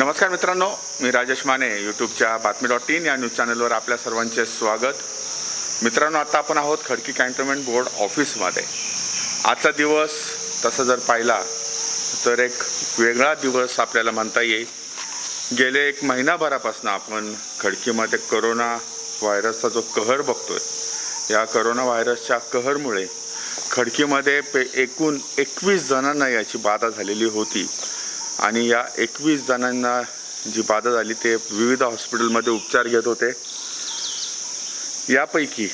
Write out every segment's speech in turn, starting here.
नमस्कार मित्रांनो, मी राजेश माने यूट्यूबच्या बातमी.in या न्यूज चॅनलवर आपल्या सर्वांचे स्वागत। मित्रांनो, आता आपण आहोत खडकी कॅन्टोन्मेंट बोर्ड ऑफिसमध्ये। आजचा दिवस तसं जर पाहिला तर एक वेगळा दिवस आपल्याला म्हणता येईल। गेले एक महिनाभरापासून आपण खडकीमध्ये कोरोना व्हायरसचा जो कहर बघतोय, या कोरोना व्हायरसच्या कहरमुळे खडकीमध्ये एकूण 21 जणांना याची बाधा झालेली होती आणि या 21 जणांना जी बाधा झाली ते विविध हॉस्पिटलमध्ये उपचार घेत होते। यापैकी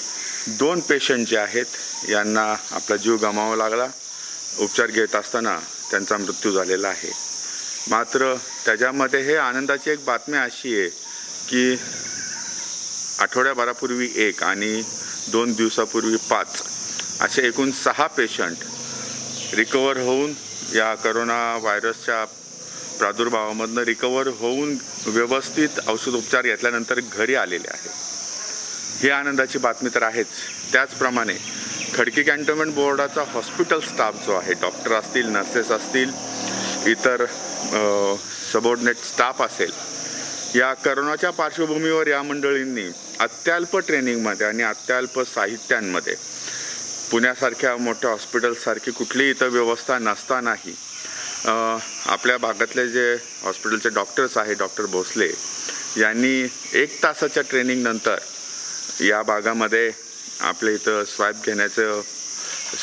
2 पेशंट जे आहेत यांना आपला जीव गमावावा लागला। उपचार घेत असताना त्यांचा मृत्यू झालेला आहे। मात्र त्याच्यामध्ये हे आनंदाची एक बातमी अशी आहे की आठवड्याभरापूर्वी 1 आणि 2 दिवसापूर्वी 5 असे एकूण 6 पेशंट रिकवर होऊन या कोरोना व्हायरसच्या प्रादुर्भावामधनं रिकवर होऊन व्यवस्थित औषधोपचार घेतल्यानंतर घरी आलेले आहेत। ही आनंदाची बातमी तर आहेच। त्याचप्रमाणे खडकी कॅन्टोन्मेंट बोर्डाचा हॉस्पिटल स्टाफ जो आहे, डॉक्टर असतील, नर्सेस असतील, इतर सबऑर्डिनेट स्टाफ असेल, या कोरोनाच्या पार्श्वभूमीवर या मंडळींनी अत्यल्प ट्रेनिंगमध्ये आणि अत्यल्प साहित्यांमध्ये पुण्यासारख्या मोठ्या हॉस्पिटलसारखी कुठलीही इतर व्यवस्था नसतानाही आपल्या भागातले जे हॉस्पिटलचे डॉक्टर्स आहे, डॉक्टर भोसले यांनी 1 तासाच्या ट्रेनिंग नंतर या भागामध्ये आपल्या इथं स्वॅब घेण्याचं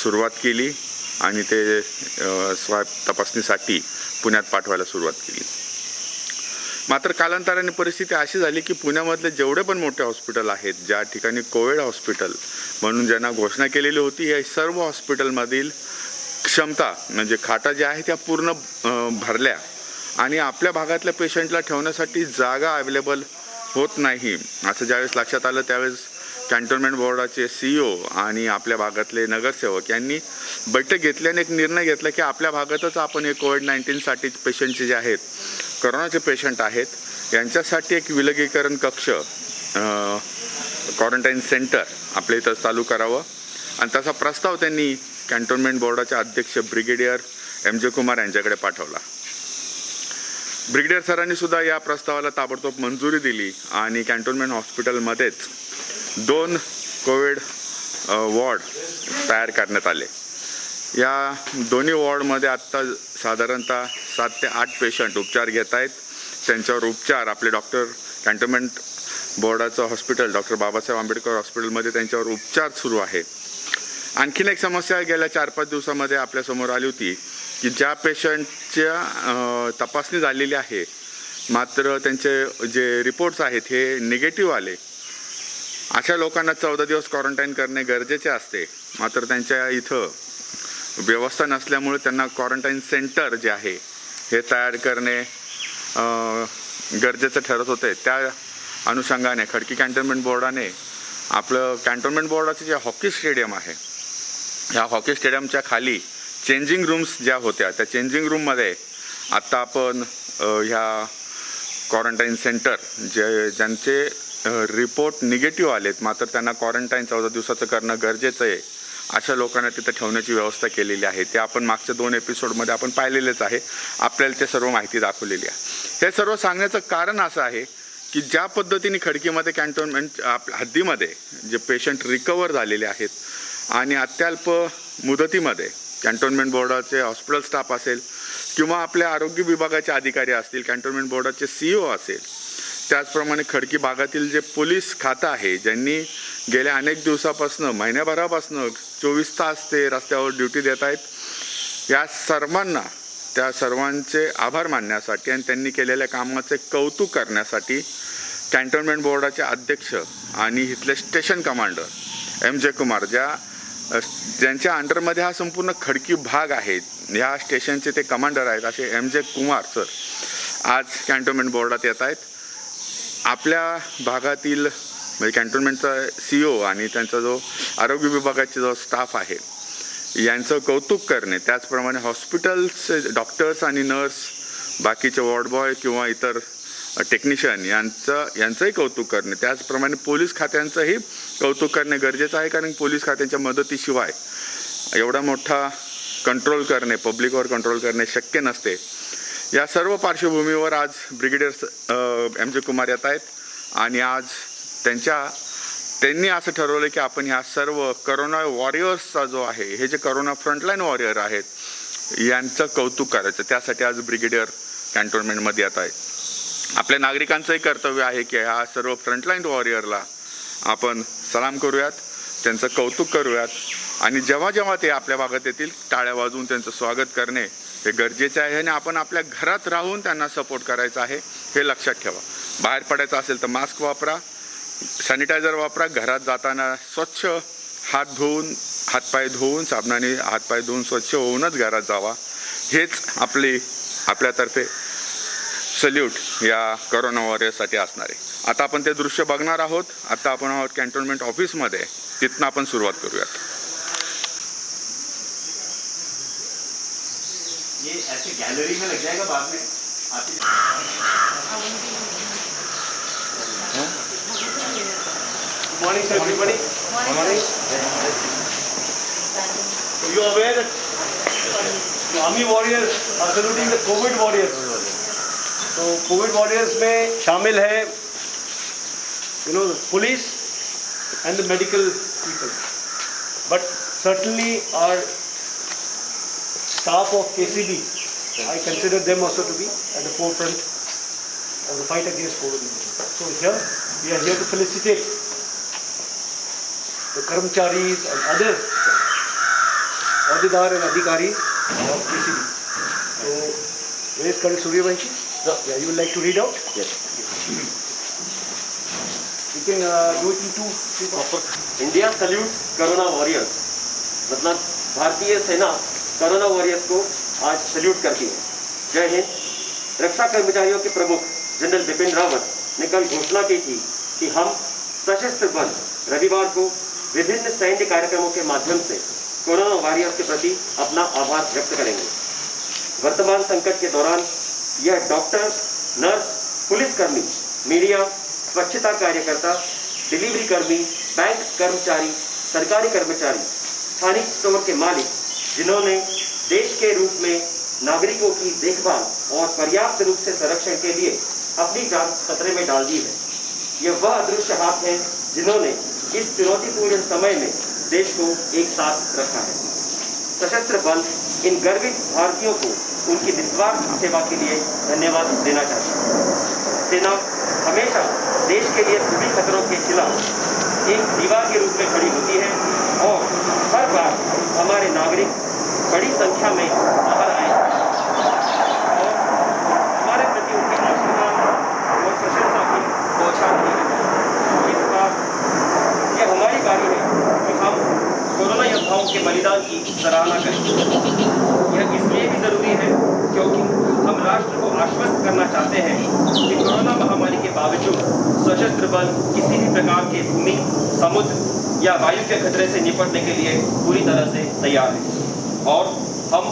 सुरुवात केली आणि ते स्वॅब तपासणीसाठी पुण्यात पाठवायला सुरुवात केली। मात्र कालांतराने परिस्थिती अशी झाली की पुण्यामधले जेवढे पण मोठे हॉस्पिटल आहेत, ज्या ठिकाणी कोविड हॉस्पिटल म्हणून ज्यांना घोषणा केलेली होती, या सर्व हॉस्पिटलमधील क्षमता म्हणजे खाटा ज्या आहेत त्या पूर्ण भरल्या आणि आपल्या भागातल्या पेशंटला ठेवण्यासाठी जागा अवेलेबल होत नाही असं ज्यावेळेस लक्षात आलं, त्यावेळेस कॅन्टोन्मेंट बोर्डाचे CEO आणि आपल्या भागातले नगरसेवक यांनी बैठक घेतली आणि एक निर्णय घेतला की आपल्या भागातच आपण हे कोविड-19साठी पेशंटचे जे आहेत, कोरोनाचे पेशंट आहेत, यांच्यासाठी एक विलगीकरण कक्ष, क्वारंटाईन सेंटर आपल्या इथं चालू करावं आणि तसा प्रस्ताव त्यांनी कॅन्टोन्मेंट बोर्डाचे अध्यक्ष ब्रिगेडियर MJ कुमार यांच्याकडे पाठवला। ब्रिगेडियर सरांनी सुद्धा या प्रस्तावाला ताबडतोब मंजुरी दिली आणि कॅन्टोन्मेंट हॉस्पिटलमध्येच 2 कोविड वॉर्ड तयार करण्यात आले। या दोन्ही वॉर्डमध्ये आत्ता साधारणतः 7 ते 8 पेशंट उपचार घेत आहेत। त्यांच्यावर उपचार आपले डॉक्टर कॅन्टोन्मेंट बोर्डाचं हॉस्पिटल डॉक्टर बाबासाहेब आंबेडकर हॉस्पिटलमध्ये त्यांच्यावर उपचार सुरू आहे। आणखीन एक समस्या गेल्या 4-5 दिवसामध्ये आपल्यासमोर आली होती की ज्या पेशंटच्या तपासणी झालेली आहे मात्र त्यांचे जे रिपोर्ट्स आहेत हे निगेटिव्ह आले, अशा लोकांना 14 दिवस क्वारंटाईन करणे गरजेचे असते। मात्र त्यांच्या इथं व्यवस्था नसल्यामुळे त्यांना क्वारंटाईन सेंटर जे आहे हे तयार करणे गरजेचं ठरत होते। त्या अनुषंगाने खडकी कॅन्टोन्मेंट बोर्डाने आपलं कॅन्टोन्मेंट बोर्डाचे जे हॉकी स्टेडियम आहे, ह्या हॉकी स्टेडियमच्या खाली चेंजिंग रूम्स ज्या होत्या, त्या चेंजिंग रूममध्ये आत्ता आपण ह्या क्वारंटाईन सेंटर ज्यांचे रिपोर्ट निगेटिव्ह आलेत मात्र त्यांना क्वारंटाईन 14 दिवसाचं करणं गरजेचं आहे, अशा लोकांना तिथं ठेवण्याची व्यवस्था केलेली आहे। ते आपण मागच्या 2 एपिसोडमध्ये आपण पाहिलेलेच आहे, आपल्याला ते सर्व माहिती दाखवलेली आहे। हे सर्व सांगण्याचं कारण असं आहे की ज्या पद्धतीने खडकीमध्ये कॅन्टोन्मेंट हद्दीमध्ये जे पेशंट रिकवर झालेले आहेत आणि अत्यल्प मुदतीमध्ये कॅन्टोन्मेंट बोर्डाचे हॉस्पिटल स्टाफ असेल किंवा आपल्या आरोग्य विभागाचे अधिकारी असतील, कॅन्टोन्मेंट बोर्डाचे CEO असेल, त्याचप्रमाणे खडकी भागातील जे पोलीस खातं आहे, ज्यांनी गेल्या अनेक दिवसापासून, महिन्याभरापासून 24 तास ते रस्त्यावर ड्युटी देत आहेत, या सर्वांना, त्या सर्वांचे आभार मानण्यासाठी आणि त्यांनी केलेल्या कामाचे कौतुक करण्यासाठी कॅन्टोन्मेंट बोर्डाचे अध्यक्ष आणि इथले स्टेशन कमांडर MJ कुमार, ज्यांच्या अंडरमध्ये हा संपूर्ण खडकी भाग आहे, ह्या स्टेशनचे ते कमांडर आहेत, असे MJ कुमार सर आज कॅन्टोन्मेंट बोर्डात येत आहेत। आपल्या भागातील म्हणजे कॅन्टोन्मेंटचा CEO आणि त्यांचा जो आरोग्य विभागाचा जो स्टाफ आहे यांचं कौतुक करणे, त्याचप्रमाणे हॉस्पिटलचे डॉक्टर्स आणि नर्स, बाकीचे वॉर्ड बॉय किंवा इतर टेक्निशियन यांचंही कौतुक करणे, त्याचप्रमाणे पोलीस खात्यांचंही कौतुक करणे गरजेचं आहे। कारण पोलीस खात्यांच्या मदतीशिवाय एवढा मोठा कंट्रोल करणे, पब्लिकवर कंट्रोल करणे शक्य नसते। या सर्व पार्श्वभूमीवर आज ब्रिगेडियर एम जे कुमार येत आहेत आणि आज त्यांनी असं ठरवलं की आपण ह्या सर्व करोना वॉरियर्सचा जो आहे, हे जे करोना फ्रंटलाईन वॉरियर आहेत यांचं कौतुक करायचं, त्यासाठी आज ब्रिगेडियर कॅन्टोन्मेंटमध्ये येत आहे. आपल्या नागरिकांचंही कर्तव्य आहे की ह्या सर्व फ्रंटलाईन वॉरियरला आपण सलाम करूयात, त्यांचं कौतुक करूयात आणि जेव्हा जेव्हा ते आपल्या भागात येतील टाळ्या वाजवून त्यांचं स्वागत करणे हे गरजेचे आहे आणि आपण आपल्या घरात राहून त्यांना सपोर्ट करायचा आहे हे लक्षात ठेवा. बाहेर पडायचं असेल तर मास्क वापरा, सॅनिटायझर वापरा, घरात जाताना स्वच्छ हातपाय धुवून साबणाने हातपाय धुवून स्वच्छ होऊनच घरात जावा. हेच आपल्यातर्फे सल्यूट या करोना वॉरियर्ससाठी असणार आहे. आता आपण ते दृश्य बघणार आहोत. आता आपण आहोत कॅन्टोन्मेंट ऑफिसमध्ये, तिथनं आपण सुरुवात करूयात. ये ऐसे गैलरी में लग जाएगा बाद में Good morning to everybody. Morning. You are aware that the army warriors are saluting the COVID warriors. तो COVID warriors में शामिल है the police and the medical people. But certainly our staff of KCB, I consider them also to be at the forefront of the fight against COVID. So here, we are here to felicitate the Karmcharis and other Audidar and Adhikaris of KCB. So, where is Colonel Suryavanshi? Yeah, you would like to read out? Yes. You can do it in two. India salutes corona warriors, मतलब भारतीय सेना corona warriors को आज salute करती है. जय हिंद. रक्षा कर्मचारियों के प्रमुख general Bipin Rawat ने कल घोषणा की थी कि हम सशस्त्र बल रविवार को विभिन्न सैन्य कार्यक्रमों के माध्यम से कोरोना वॉरियर्स के प्रति अपना आभार व्यक्त करेंगे. वर्तमान संकट के दौरान यह डॉक्टर, नर्स, पुलिसकर्मी, मीडिया, स्वच्छता कार्यकर्ता, डिलीवरी कर्मी, बैंक कर्मचारी, सरकारी कर्मचारी, स्थानिक स्टोर के मालिक, जिन्होंने देश के रूप में नागरिकों की देखभाल और पर्याप्त रूप से संरक्षण के लिए अपनी जान खतरे में डाल दी है. ये वह अदृश्य हाथ हैं जिन्होंने इस चुनौतीपूर्ण समय में देश को एक साथ रखा है. सशस्त्र बल इन गर्वित भारतीयों को उनकी निस्वार्थ सेवा के लिए धन्यवाद देना चाहता है. सेना हमेशा देश के लिए सभी खतरों के खिलाफ एक दीवार के रूप में खड़ी होती है और हर बार हमारे नागरिक बड़ी संख्या में बाहर आए और हमारे प्रति उनके आशीर्वाद और प्रशंसा की बौछार की. इस बार यह हमारी बारी है कि हम कोरोना योद्धाओं के बलिदान की सराहना करें. यह इसलिए भी जरूरी है क्योंकि हम राष्ट्र को आश्वस्त करना चाहते हैं कि कोरोना महामारी के बावजूद सशस्त्र बल किसी भी प्रकार के भूमि, समुद्र या वायु के खतरे से निपटने के लिए पूरी तरह से तैयार है और हम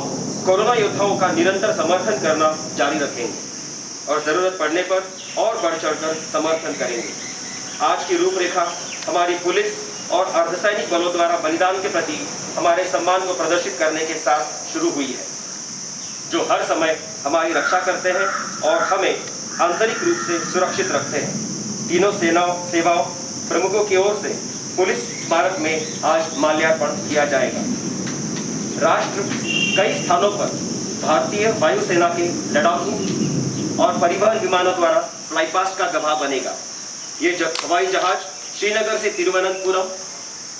कोरोना योद्धाओं का निरंतर समर्थन करना जारी रखेंगे और ज़रूरत पड़ने पर और बढ़ चढ़कर समर्थन करेंगे. आज की रूपरेखा हमारी पुलिस और अर्धसैनिक बलों द्वारा बलिदान के प्रति हमारे सम्मान को प्रदर्शित करने के साथ शुरू हुई है, जो हर समय हमारी रक्षा करते हैं और हमें आंतरिक रूप से सुरक्षित रखते हैं. तीनों सेवाओं प्रमुखों की ओर से पुलिस स्मारक में आज माल्यार्पण किया जाएगा. राष्ट्र कई स्थानों पर भारतीय वायुसेना के लड़ाकू और परिवहन विमानों द्वारा फ्लाईपास्ट का गवाह बनेगा. ये हवाई जहाज श्रीनगर से तिरुवनंतपुरम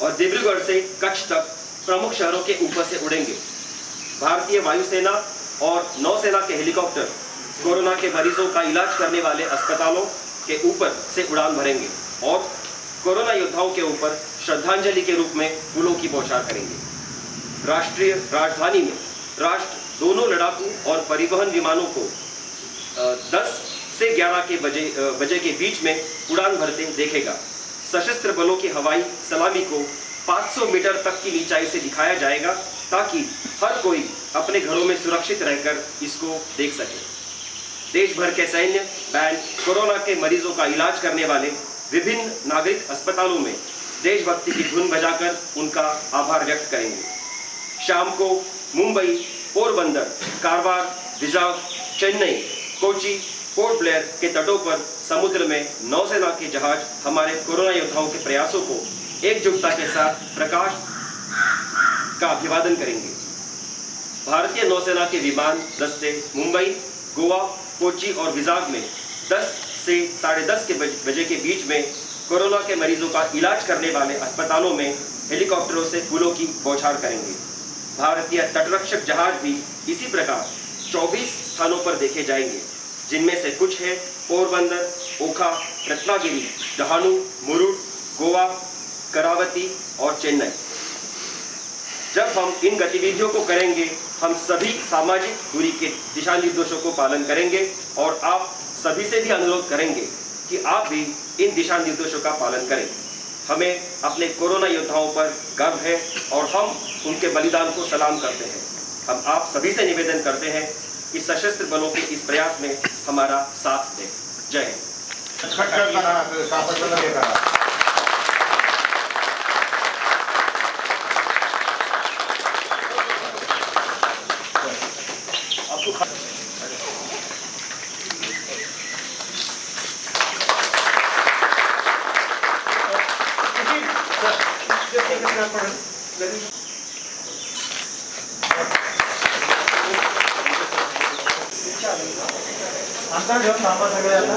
और डिब्रूगढ़ से कच्छ तक प्रमुख शहरों के ऊपर से उड़ेंगे. भारतीय वायुसेना और नौसेना के हेलीकॉप्टर कोरोना के मरीजों का इलाज करने वाले अस्पतालों के ऊपर से उड़ान भरेंगे और कोरोना योद्धाओं के ऊपर श्रद्धांजलि के रूप में फूलों की बौछार करेंगे. राष्ट्रीय राजधानी में राष्ट्र दोनों लड़ाकू और परिवहन विमानों को 10 से 11 के बजे के बीच में उड़ान भरते देखेगा. सशस्त्र बलों की हवाई सलामी को 500 मीटर तक की ऊंचाई से दिखाया जाएगा ताकि हर कोई अपने घरों में सुरक्षित रहकर इसको देख सके. देश भर के सैन्य बैंड कोरोना के मरीजों का इलाज करने वाले विभिन्न नागरिक अस्पतालों में देशभक्ति की धुन बजाकर उनका आभार व्यक्त करेंगे. शाम को मुंबई, पोरबंदर, कारवार, विजाग, चेन्नई, कोची, पोर्ट ब्लेयर के तटों पर समुद्र में नौसेना के जहाज हमारे कोरोना योद्धाओं के प्रयासों को एकजुटता के साथ प्रकाश का अभिवादन करेंगे। भारतीय नौसेना के विमान दस्ते मुंबई, गोवा, कोची और विजाग में 10 से 10:30 के बजे के बीच में कोरोना के मरीजों का इलाज करने वाले अस्पतालों में हेलीकॉप्टरों से फूलों की बौछार करेंगे। भारतीय तटरक्षक जहाज भी इसी प्रकार 24 स्थानों पर देखे जाएंगे, जिनमें से कुछ है पोरबंदर, ओखा, रत्नागिरी, दहानू, मुरुड, गोवा, करावती और चेन्नई। जब हम इन गतिविधियों को करेंगे, हम सभी सामाजिक दूरी के दिशा निर्देशों को पालन करेंगे और आप सभी से भी अनुरोध करेंगे कि आप भी इन दिशा निर्देशों का पालन करें। हमें अपने कोरोना योद्धाओं पर गर्व है और हम उनके बलिदान को सलाम करते हैं। हम आप सभी से निवेदन करते हैं कि सशस्त्र बलों के इस प्रयास में हमारा साथ दें। जय हिंद। अंतर घेऊन थांबा सगळे आता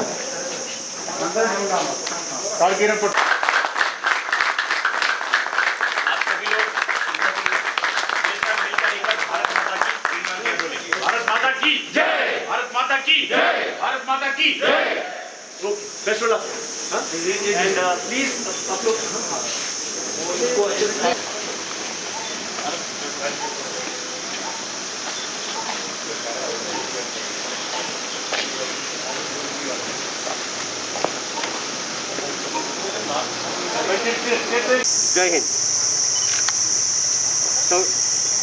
अंतर घेऊन थांबा काळजीने पट आप सभी लोग भारत माता की जय, भारत माता की जय, भारत माता की जय। Okay best of luck and please आप लोग को अच्छे से जय हिंद।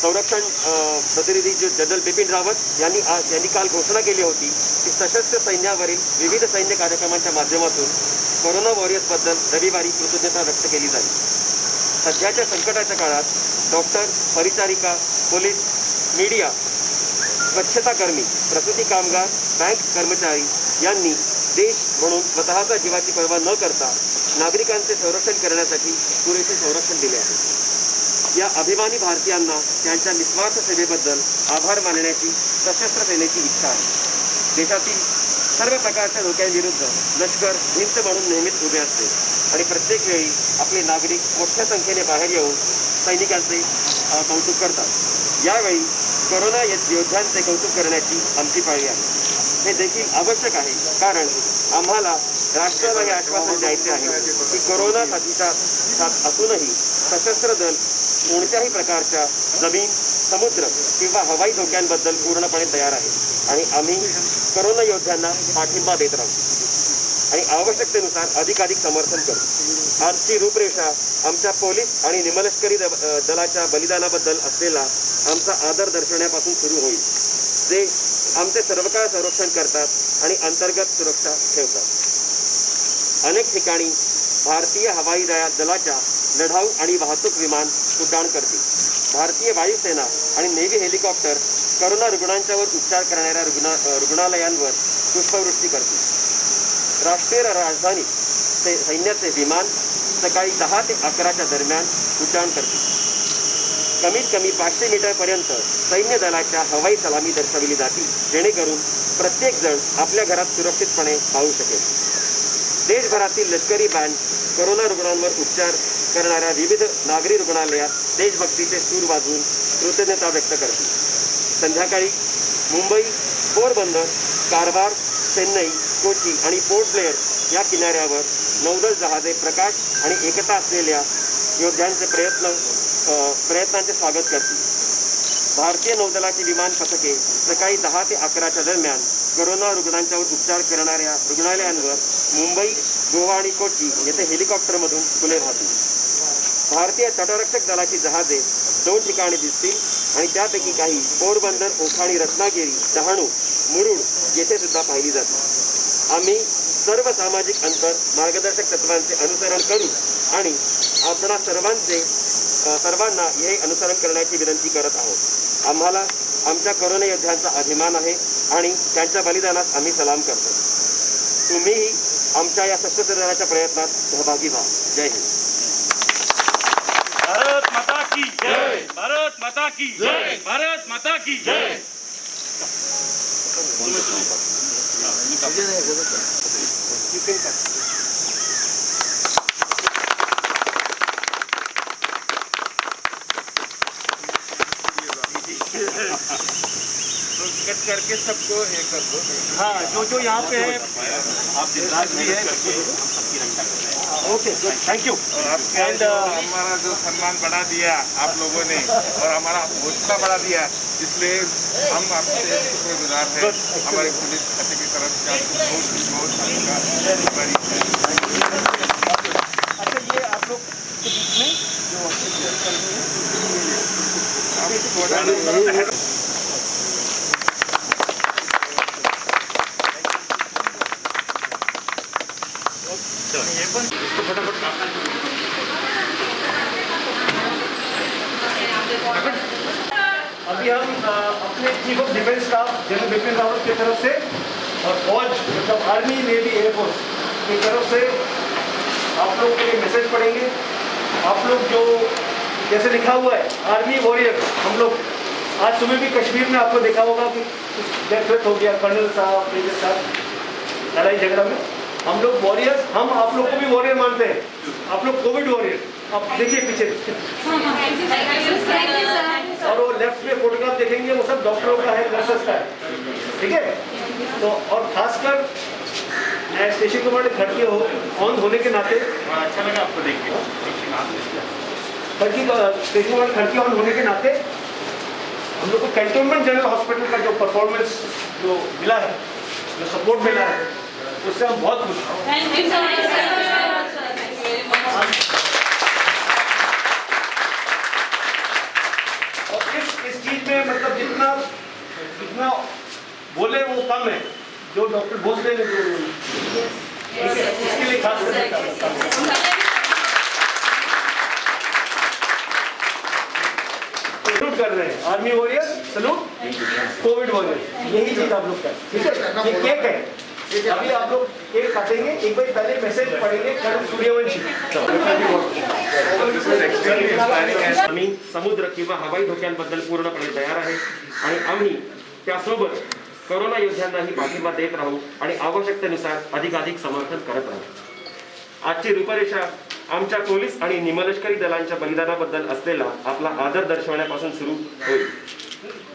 संरक्षण प्रतिनिधी जो जनरल बिपिन रावत यांनी काल घोषणा केली होती की सशस्त्र सैन्यावरील विविध सैन्य कार्यक्रमांच्या माध्यमातून कोरोना वॉरियर्सबद्दल रविवारी कृतज्ञता व्यक्त केली जाईल। सध्याच्या संकटाच्या काळात डॉक्टर, परिचारिका, पोलीस, मीडिया, स्वच्छताकर्मी, प्रसूती कामगार, बँक कर्मचारी यांनी देश म्हणून स्वतःच्या जीवाची पर्वा न करता नागरिकांचे संरक्षण करण्यासाठी पुरेसे संरक्षण दिले आहे। या अभिमानी भारतीयांना त्यांच्या निस्वार्थ सेवेबद्दल आभार मानण्याची सशस्त्र सेनेची इच्छा आहे। देशातील सर्व प्रकारच्या धोक्यांविरुद्ध लष्कर भिंत म्हणून नेहमीच उभे असते आणि प्रत्येक वेळी आपले नागरिक मोठ्या संख्येने बाहेर येऊन सैनिकांचे कौतुक करतात। यावेळी कोरोना योद्ध्यांचे कौतुक करण्याची आमची पाळी आहे। हे देखील आवश्यक आहे, कारण आम्हाला राष्ट्राला हे आश्वासन द्यायचे आहे की कोरोना साथीचा साथ असूनही सशस्त्र दल कोणत्याही प्रकारच्या जमीन, समुद्र किंवा हवाई धोक्यांबद्दल पूर्णपणे तयार आहे आणि आम्ही कोरोना योद्ध्यांना पाठिंबा देत राहू आणि आवश्यकतेनुसार अधिकाधिक समर्थन करू। आजची रूपरेषा आमच्या पोलीस आणि निमलष्करी दलाच्या बलिदानाबद्दल असलेला आमचा आदर दर्शवण्यापासून सुरू होईल, जे आमचे सर्वकाळ संरक्षण करतात आणि अंतर्गत सुरक्षा ठेवतात। अनेक ठिकाणी भारतीय हवाई दलाच्या लढाऊ आणि वाहतूक विमान उड्डाण करतील। भारतीय वायुसेना आणि नेव्ही हेलिकॉप्टर कोरोना रुग्णांच्यावर उपचार करणाऱ्या रुग्णालयांवर पुष्पवृष्टी करतील। राष्ट्रीय राजधानी सैन्याचे विमान सकाळी 10 ते 11च्या दरम्यान उड्डाण करतील। कमीत कमी 500 मीटरपर्यंत सैन्य दलाच्या हवाई सलामी दर्शविली जातील, जेणेकरून प्रत्येक जण आपल्या घरात सुरक्षितपणे पाहू शकेल। देशभरातील लष्करी बँड कोरोना रुग्णांवर उपचार करणाऱ्या विविध नागरी रुग्णालयात देशभक्तीचे सूर वाजवून कृतज्ञता व्यक्त करतील। संध्याकाळी मुंबई, पोरबंदर, कारवार, चेन्नई, कोची आणि पोर्ट ब्लेअर या किनाऱ्यावर नौदल जहाजे प्रकाश आणि एकता असलेल्या योद्ध्यांचे प्रयत्नांचे स्वागत करतील। भारतीय नौदलाची विमान पथके सकाळी 10 ते 11च्या दरम्यान कोरोना रुग्णांच्यावर उपचार करणाऱ्या रुग्णालयांवर मुंबई, गोवा आणि कोची येथे हेलिकॉप्टरमधून फुले वाहतील। भारतीय तटरक्षक दलाची जहाजे 2 ठिकाणी दिसतील आणि त्यापैकी काही पोरबंदर, ओखा आणि रत्नागिरी, डहाणू, मुरुड येथे सुद्धा पाहिली जातील। आम्ही सर्व सामाजिक अंतर मार्गदर्शक तत्वांचे अनुसरण करू आणि आपणा सर्वांना हे अनुसरण करण्याची विनंती करत आहोत। आम्हाला आमच्या कोरोना योद्ध्यांचा अभिमान आहे आणि त्यांच्या बलिदानास आम्ही सलाम करतो. तुम्हीही आमच्या या सशस्त्र दलाच्या प्रयत्नात सहभागी व्हा. जय हिंद. भारत माता की जय. भारत माता की जय. भारत माता की जय. कट करके सबको ये कर दो. हाँ, जो यहाँ पे है राज भी है. Okay, thank you. एंड हमारा जो सम्मान बढ़ा दिया आप लोगों ने और हमारा हौसला बढ़ा दिया, इसलिए हम आपसे शुक्रगुजार हैं. हमारी पुलिस खाते की तरफ से आपको बहुत हमारी अच्छा, ये आप लोग के बीच में जो अभी हम अपने chief of defence staff general Bipin Rawat की तरफ से और फौज मतलब आर्मी नेवी एयरफोर्स की तरफ से आप लोग के लिए मैसेज पढ़ेंगे. आप लोग जो जैसे लिखा हुआ है आर्मी वॉरियर्स, हम लोग आज सुबह भी कश्मीर में आपको देखा होगा कि डेथ हो गया कर्नल साहब, मेजर साहब लड़ाई झगड़ा में. हम लोग वॉरियर्स, हम आप लोग को भी वॉरियर मानते हैं. आप लोग कोविड वॉरियर. आप देखिए पीछे और वो लेफ्ट में फोटोग्राफ देखेंगे, वो सब डॉक्टरों का है, नर्सेस का है. ठीक है. तो और खासकर स्टेशन कमांड खड़की ऑन होने के नाते अच्छा लगा आपको देख के. खड़की स्टेशन कमांड खड़की ऑन होने के नाते हम लोग को कैंटोनमेंट जनरल हॉस्पिटल का जो परफॉर्मेंस जो मिला है, जो सपोर्ट मिला है, उससे हम बहुत खुश हैं. Thank you so much, sir. और इस चीज में मतलब जितना बोले वो कम है. जो डॉक्टर भोसले ने जो इसके लिए खास सलूट कर रहे हैं. Army warrior salute, Covid warrior, यही चीज आप लोग का. ठीक है. ये केक है. अभी आप लोग केक काटेंगे. एक बार पहले मैसेज पढ़ेंगे कर्नल सूर्यवंशी. आम्ही समुद्र किंवा हवाई धोक्यांबद्दल पूर्णपणे तयार आहे आणि आम्ही त्यासोबत कोरोना योद्ध्यांनाही पाठिंबा देत राहू आणि आवश्यकतेनुसार अधिकाधिक समर्थन करत राहू. आजची रूपरेषा आमच्या पोलीस आणि निमलष्करी दलांच्या बलिदानाबद्दल असलेला आपला आदर दर्शवण्यापासून सुरू होईल,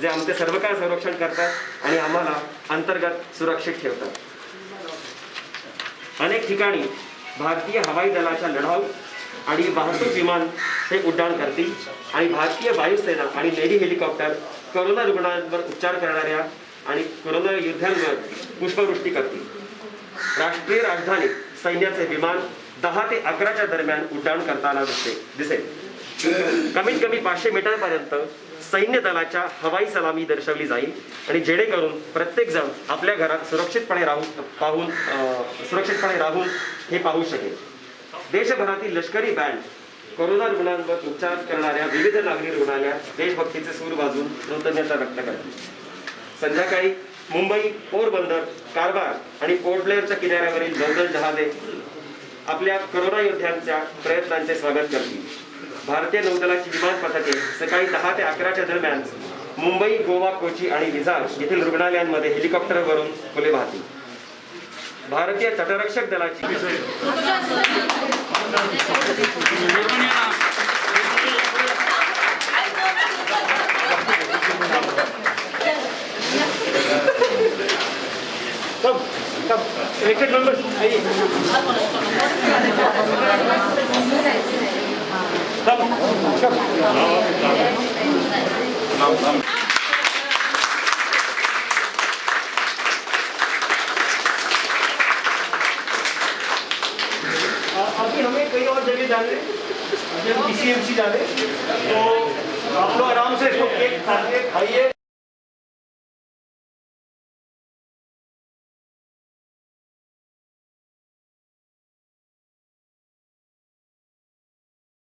जे आमचे सर्वकाळ संरक्षण करतात आणि आम्हाला अंतर्गत सुरक्षित ठेवतात. अनेक ठिकाणी भारतीय हवाई दलाच्या लढाऊ आणि वाहतूक विमान हे उड्डाण करतील आणि भारतीय वायुसेना आणि नेव्ही हेलिकॉप्टर कोरोना रुग्णांवर उपचार करणाऱ्या आणि कोरोना योद्ध्यांवर पुष्पवृष्टी करतील. राष्ट्रीय राजधानी सैन्याचे विमान 10 ते 11च्या दरम्यान उड्डाण करताना दिसेल. कमीत कमी 500 मीटरपर्यंत सैन्य दलाच्या हवाई सलामी दर्शवली जाईल आणि जेणेकरून प्रत्येक जण आपल्या घरात सुरक्षितपणे राहून हे पाहू शकेल. देशभरातील लष्करी बँड कोरोना रुग्णांवर उपचार करणाऱ्या विविध नागरी रुग्णालयात देशभक्तीचे सूर वाजवून कृतज्ञता व्यक्त करतील. संध्याकाळी मुंबई, पोरबंदर, कारवार आणि पोर्ट ब्लेअरच्या किनाऱ्यावरील नौदल जहाजे आपल्या कोरोना योद्ध्यांच्या प्रयत्नांचे स्वागत करतील. भारतीय नौदलाची विमान पथके सकाळी 10 ते 11च्या दरम्यान मुंबई, गोवा, कोची आणि विझाग येथील रुग्णालयांमध्ये हेलिकॉप्टरवरून फुले वाहतील. भारतीय तटरक्षक दलाची कब इलेक्टेड मेंबर्स आइए. अभी हमें कई और जगह जाने, अभी हम PCMC जाने, तो आप लोग आराम से इसको केक खाइए.